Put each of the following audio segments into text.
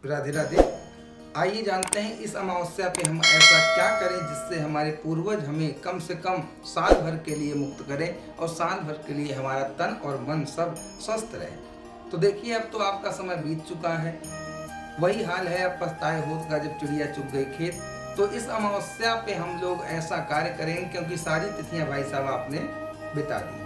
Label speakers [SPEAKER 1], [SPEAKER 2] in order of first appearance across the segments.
[SPEAKER 1] राधे राधे। आइए जानते हैं इस अमावस्या पे हम ऐसा क्या करें जिससे हमारे पूर्वज हमें कम से कम साल भर के लिए मुक्त करें और साल भर के लिए हमारा तन और मन सब स्वस्थ रहे। तो देखिए, अब तो आपका समय बीत चुका है। वही हाल है अब पछताए होत का जब चिड़िया चुग गई खेत। तो इस अमावस्या पे हम लोग ऐसा कार्य करेंगे क्योंकि सारी तिथियां भाई साहब आपने बिता दी।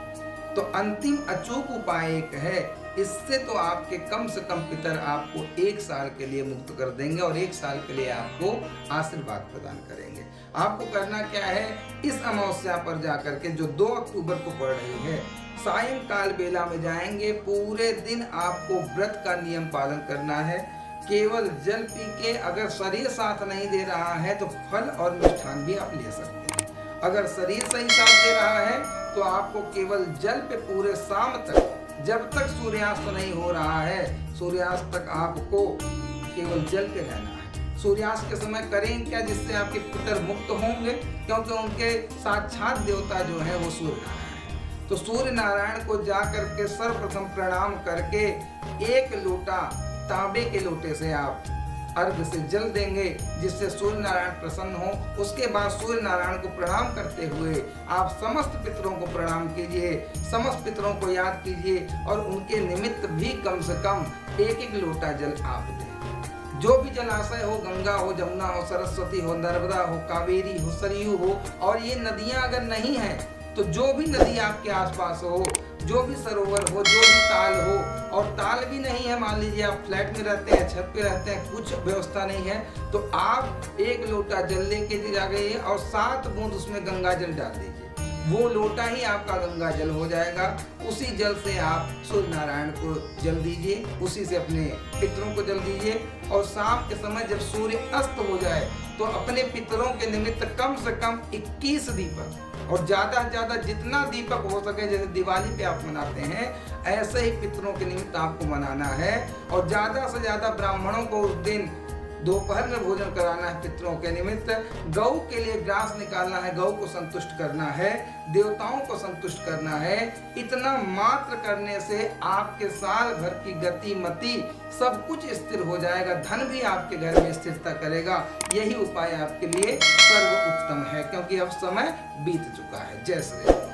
[SPEAKER 1] तो अंतिम अचूक उपाय एक है, इससे तो आपके कम से कम पितर आपको 1 साल के लिए मुक्त कर देंगे और 1 साल के लिए आपको आशीर्वाद प्रदान करेंगे। आपको करना क्या है, इस अमावस्या पर जाकर के जो 2 अक्टूबर को पड़ रही है, सायंकाल बेला में जाएंगे। पूरे दिन आपको व्रत का नियम पालन करना है। केवल जल पी के, अगर शरीर साथ नहीं दे रहा है तो फल और मिष्ठान भी आप ले सकते हैं। अगर शरीर सही साथ दे रहा है तो आपको केवल जल पे पूरे शाम तक, जब तक सूर्यास्त नहीं हो रहा है, सूर्यास्त तक आपको केवल जल पे रहना है। सूर्यास्त के समय करें क्या, जिससे आपके पितर मुक्त होंगे, क्योंकि उनके साक्षात देवता जो है वो सूर्य नारायण है। तो सूर्य नारायण को जा करके सर्वप्रथम प्रणाम करके 1 लोटा तांबे के लोटे से आप अर्घ से जल देंगे, जिससे सूर्य नारायण प्रसन्न हो। उसके बाद सूर्य नारायण को प्रणाम करते हुए आप समस्त पितरों को प्रणाम कीजिए, समस्त पितरों को याद कीजिए और उनके निमित्त भी कम से कम 1-1 लोटा जल आप दें। जो भी जलाशय हो, गंगा हो, जमुना हो, सरस्वती हो, नर्मदा हो, कावेरी हो, सरयू हो, और ये नदियां अगर नहीं हैं तो जो भी नदी आपके आसपास हो, जो भी सरोवर हो, जो भी ताल हो, और ताल भी नहीं है, मान लीजिए आप फ्लैट में रहते हैं, छत पे रहते हैं, कुछ व्यवस्था नहीं है, तो आप 1 लोटा जल लेके जा गए और 7 बूंद उसमें गंगा जल डाल दीजिए। वो लोटा ही आपका गंगा जल हो जाएगा। उसी जल से आप सूर्य नारायण को जल दीजिए, उसी से अपने पितरों को जल दीजिए। और शाम के समय जब सूर्य अस्त हो जाए तो अपने पितरों के निमित्त कम से कम 21 दीपक, और ज़्यादा से ज़्यादा जितना दीपक हो सके, जैसे दिवाली पे आप मनाते हैं, ऐसे ही पितरों के निमित्त आपको मनाना है। और ज़्यादा से ज़्यादा ब्राह्मणों को उस दिन दोपहर में भोजन कराना है पितरों के निमित्त। गौ के लिए ग्रास निकालना है, गौ को संतुष्ट करना है, देवताओं को संतुष्ट करना है। इतना मात्र करने से आपके साल भर की गति मति सब कुछ स्थिर हो जाएगा, धन भी आपके घर में स्थिरता करेगा। यही उपाय आपके लिए सर्वोत्तम है, क्योंकि अब समय बीत चुका है। जय श्री राम।